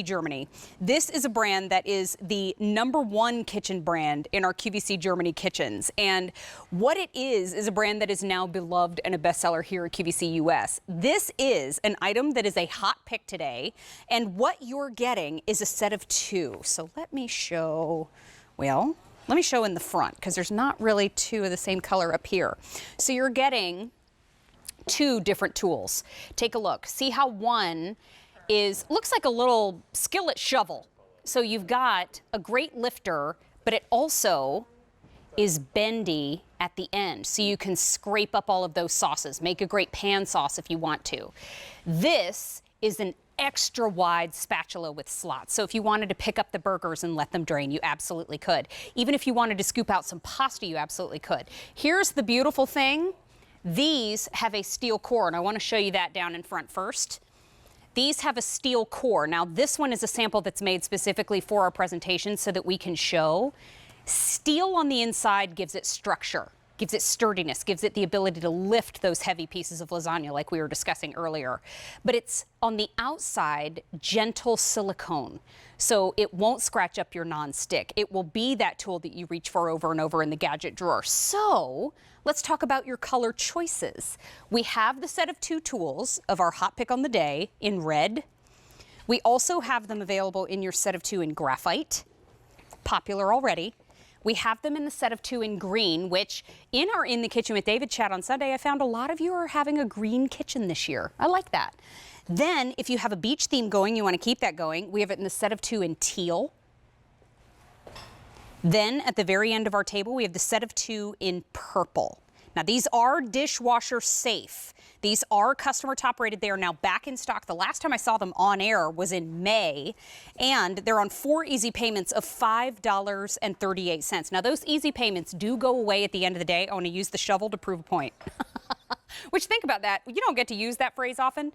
Germany. This is a brand that is the #1 kitchen brand in our QVC Germany kitchens. And what it is a brand that is now beloved and a bestseller here at QVC US. This is an item that is a hot pick today. And what you're getting is a set of 2. So let me show, well, let me show in the front because there's not really 2 of the same color up here. So you're getting 2 different tools. Take a look. See how one looks like a little skillet shovel. So you've got a great lifter, but it also is bendy at the end. So you can scrape up all of those sauces, make a great pan sauce if you want to. This is an extra wide spatula with slots. So if you wanted to pick up the burgers and let them drain, you absolutely could. Even if you wanted to scoop out some pasta, you absolutely could. Here's the beautiful thing. These have a steel core, and I want to show you that down in front first. These have a steel core. Now, this one is a sample that's made specifically for our presentation so that we can show. Steel on the inside gives it structure, gives it sturdiness, gives it the ability to lift those heavy pieces of lasagna like we were discussing earlier. But it's on the outside, gentle silicone. So it won't scratch up your nonstick. It will be that tool that you reach for over and over in the gadget drawer. So let's talk about your color choices. We have the set of 2 tools of our hot pick on the day in red. We also have them available in your set of 2 in graphite, popular already. We have them in the set of 2 in green, which in our In the Kitchen with David chat on Sunday, I found a lot of you are having a green kitchen this year. I like that. Then if you have a beach theme going, you want to keep that going, we have it in the set of 2 in teal. Then at the very end of our table, we have the set of 2 in purple. Now these are dishwasher safe. These are customer top rated. They are now back in stock. The last time I saw them on air was in May, and they're on 4 easy payments of $5.38. Now those easy payments do go away at the end of the day. I want to use the shovel to prove a point. Which, think about that. You don't get to use that phrase often.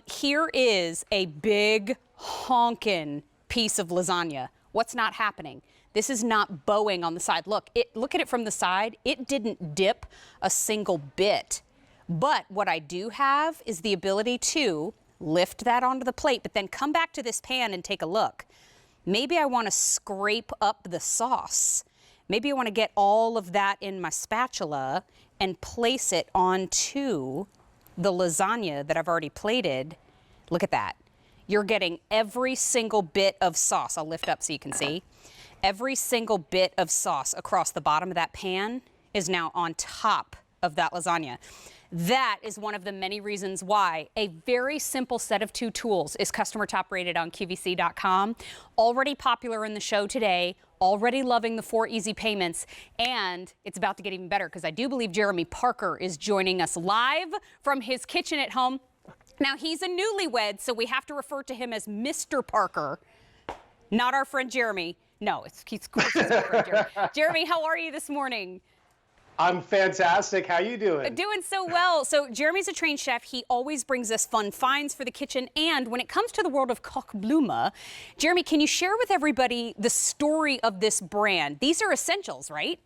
Here is a big honkin' piece of lasagna. What's not happening? This is not bowing on the side. Look at it from the side. It didn't dip a single bit. But what I do have is the ability to lift that onto the plate, but then come back to this pan and take a look. Maybe I want to scrape up the sauce. Maybe I want to get all of that in my spatula and place it onto the lasagna that I've already plated. Look at that. You're getting every single bit of sauce. I'll lift up so you can see. Every single bit of sauce across the bottom of that pan is now on top of that lasagna. That is one of the many reasons why a very simple set of 2 tools is customer top rated on QVC.com. Already popular in the show today, already loving the 4 easy payments, and it's about to get even better because I do believe Jeremy Parker is joining us live from his kitchen at home. Now he's a newlywed, so we have to refer to him as Mr. Parker, not our friend Jeremy. No, of course it's my friend Jeremy. Jeremy, how are you this morning? I'm fantastic. How you doing? Doing so well. So Jeremy's a trained chef. He always brings us fun finds for the kitchen. And when it comes to the world of KOCHBLUME, Jeremy, can you share with everybody the story of this brand? These are essentials, right?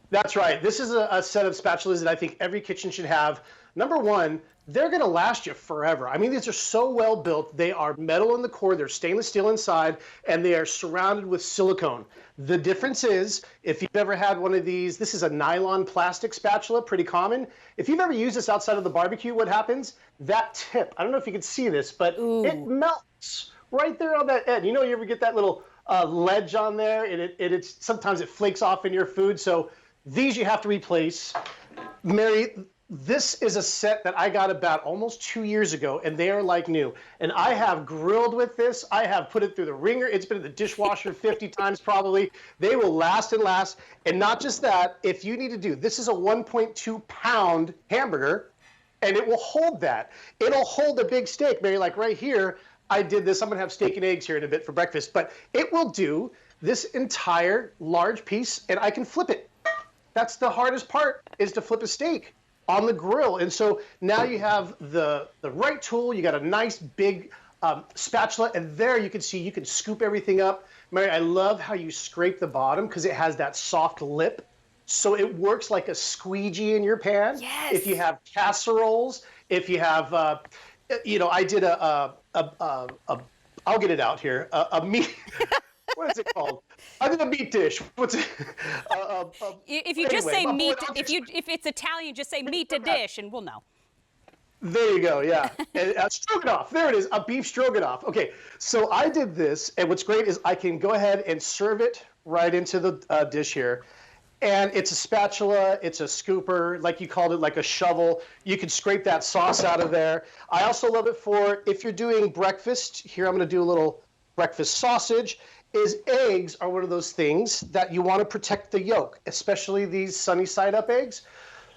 That's right. This is a set of spatulas that I think every kitchen should have. Number one, they're going to last you forever. I mean, these are so well built. They are metal in the core, they're stainless steel inside, and they are surrounded with silicone. The difference is, if you've ever had one of these, this is a nylon plastic spatula, pretty common. If you've ever used this outside of the barbecue, what happens? That tip, I don't know if you can see this, but it melts right there on that end. You know, you ever get that little ledge on there, and it's sometimes it flakes off in your food. So these you have to replace. Mary, this is a set that I got about almost 2 years ago, and they are like new. And I have grilled with this. I have put it through the ringer. It's been in the dishwasher 50 times probably. They will last and last. And not just that, if you need to do, this is a 1.2 pound hamburger, and it will hold that. It'll hold a big steak, Mary, like right here. I did this. I'm going to have steak and eggs here in a bit for breakfast. But it will do this entire large piece, and I can flip it. That's the hardest part, is to flip a steak on the grill. And so now you have the right tool. You got a nice big spatula, and there you can see you can scoop everything up. Mary, I love how you scrape the bottom because it has that soft lip. So it works like a squeegee in your pan. Yes. If you have casseroles, if you have, you know, I did a I'll get it out here. A meat. What is it called? I think a meat dish. What's it? If you just say meat, if it's Italian, just say meat to dish, and we'll know. There you go. Yeah, and, stroganoff. There it is. A beef stroganoff. Okay, so I did this, and what's great is I can go ahead and serve it right into the dish here. And it's a spatula, it's a scooper, like you called it, like a shovel. You can scrape that sauce out of there. I also love it for if you're doing breakfast. Here I'm going to do a little breakfast sausage. Eggs are one of those things that you want to protect the yolk, especially these sunny side up eggs.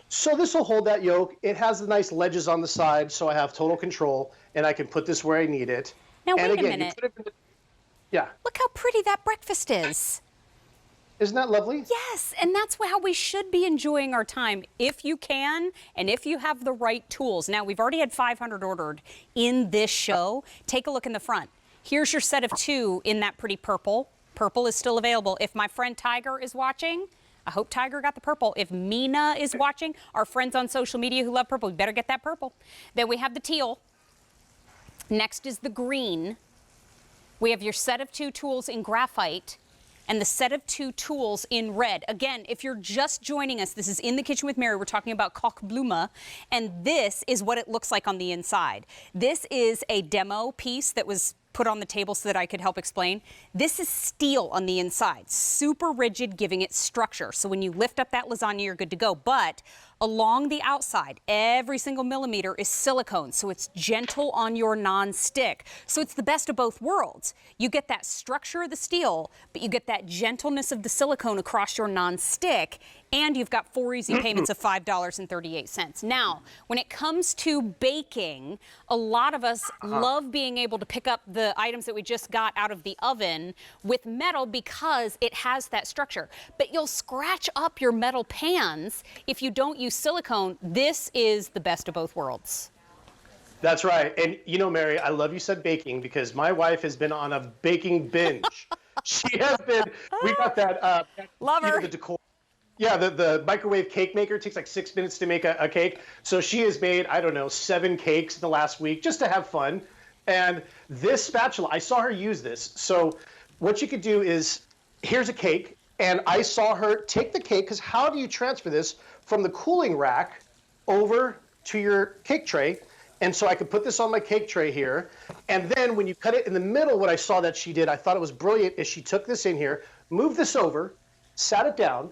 So this will hold that yolk. It has the nice ledges on the side, so I have total control, and I can put this where I need it. Now, and wait again, a minute. Yeah. Look how pretty that breakfast is. Isn't that lovely? Yes, and that's how we should be enjoying our time, if you can, and if you have the right tools. Now, we've already had 500 ordered in this show. Take a look in the front. Here's your set of 2 in that pretty purple. Purple is still available. If my friend Tiger is watching, I hope Tiger got the purple. If Mina is watching, our friends on social media who love purple, we better get that purple. Then we have the teal. Next is the green. We have your set of 2 tools in graphite and the set of 2 tools in red. Again, if you're just joining us, this is In the Kitchen with Mary. We're talking about KOCHBLUME, and this is what it looks like on the inside. This is a demo piece that was put on the table so that I could help explain. This is steel on the inside, super rigid, giving it structure. So when you lift up that lasagna, you're good to go. But along the outside, every single millimeter is silicone, so it's gentle on your non-stick. So it's the best of both worlds. You get that structure of the steel, but you get that gentleness of the silicone across your non-stick, and you've got 4 easy payments of $5.38. Now, when it comes to baking, a lot of us love being able to pick up the items that we just got out of the oven with metal because it has that structure. But you'll scratch up your metal pans if you don't use silicone. This is the best of both worlds. That's right. And you know, Mary, I love you said baking because my wife has been on a baking binge. She has been. We got that. Love her. The decor. Yeah, the microwave cake maker takes like 6 minutes to make a cake. So she has made, I don't know, 7 cakes in the last week just to have fun. And this spatula, I saw her use this. So what you could do is, here's a cake. And I saw her take the cake, because how do you transfer this from the cooling rack over to your cake tray? And so I could put this on my cake tray here. And then when you cut it in the middle, what I saw that she did, I thought it was brilliant, is she took this in here, moved this over, sat it down,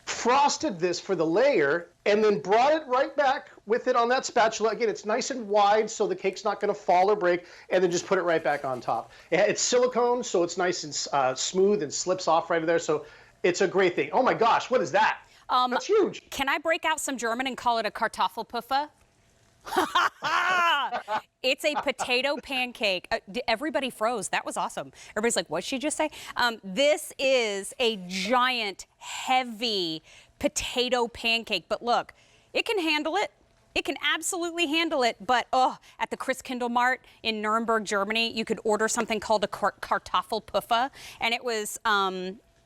frosted this for the layer, and then brought it right back with it on that spatula. Again, it's nice and wide so the cake's not going to fall or break, and then just put it right back on top. It's silicone, so it's nice and smooth and slips off right there. So it's a great thing. Oh my gosh, what is that? That's huge. Can I break out some German and call it a Kartoffelpuffer? It's a potato pancake. Everybody froze. That was awesome. Everybody's like, what'd she just say? This is a giant, heavy potato pancake. But look, it can handle it. It can absolutely handle it. But at the Christkindlmarkt in Nuremberg, Germany, you could order something called a Kartoffelpuffer, and it was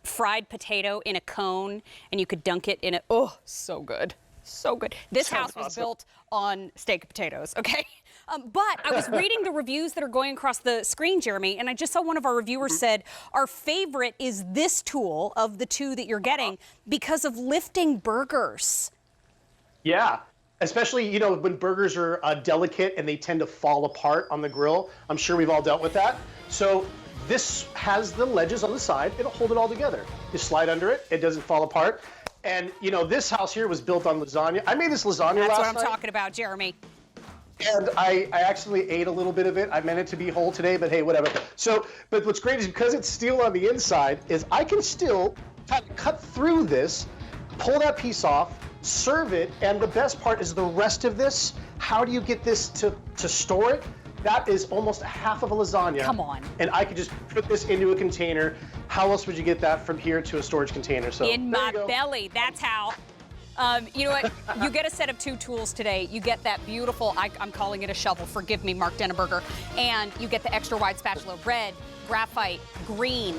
fried potato in a cone, and you could dunk it in it. Oh, so good. So good. This house was built on steak and potatoes, okay? But I was reading the reviews that are going across the screen, Jeremy, and I just saw one of our reviewers said, our favorite is this tool of the 2 that you're getting because of lifting burgers. Yeah, especially, you know, when burgers are delicate and they tend to fall apart on the grill. I'm sure we've all dealt with that. So this has the ledges on the side. It'll hold it all together. You slide under it. It doesn't fall apart. And, you know, this house here was built on lasagna. I made this lasagna last night. That's what I'm talking about, Jeremy. And I actually ate a little bit of it. I meant it to be whole today, but hey, whatever. So, but what's great is because it's steel on the inside, is I can still kind of cut through this, pull that piece off, serve it, and the best part is the rest of this. How do you get this to store it? That is almost half of a lasagna. Come on. And I could just put this into a container. How else would you get that from here to a storage container? So in my belly, that's how. You know what? You get a set of 2 tools today. You get that beautiful, I'm calling it a shovel, forgive me, Mark Denneberger. And you get the extra wide spatula, red, graphite, green,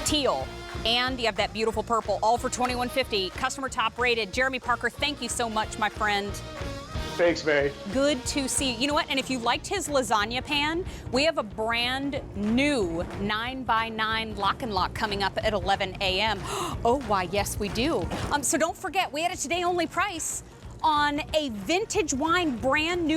teal, and you have that beautiful purple, all for $21.50. Customer top rated. Jeremy Parker, thank you so much, my friend. Thanks, Mary. Good to see you. You know what? And if you liked his lasagna pan, we have a brand new 9x9 lock and lock coming up at 11 a.m. Oh, why, yes, we do. So don't forget, we had a today only price on a vintage wine brand new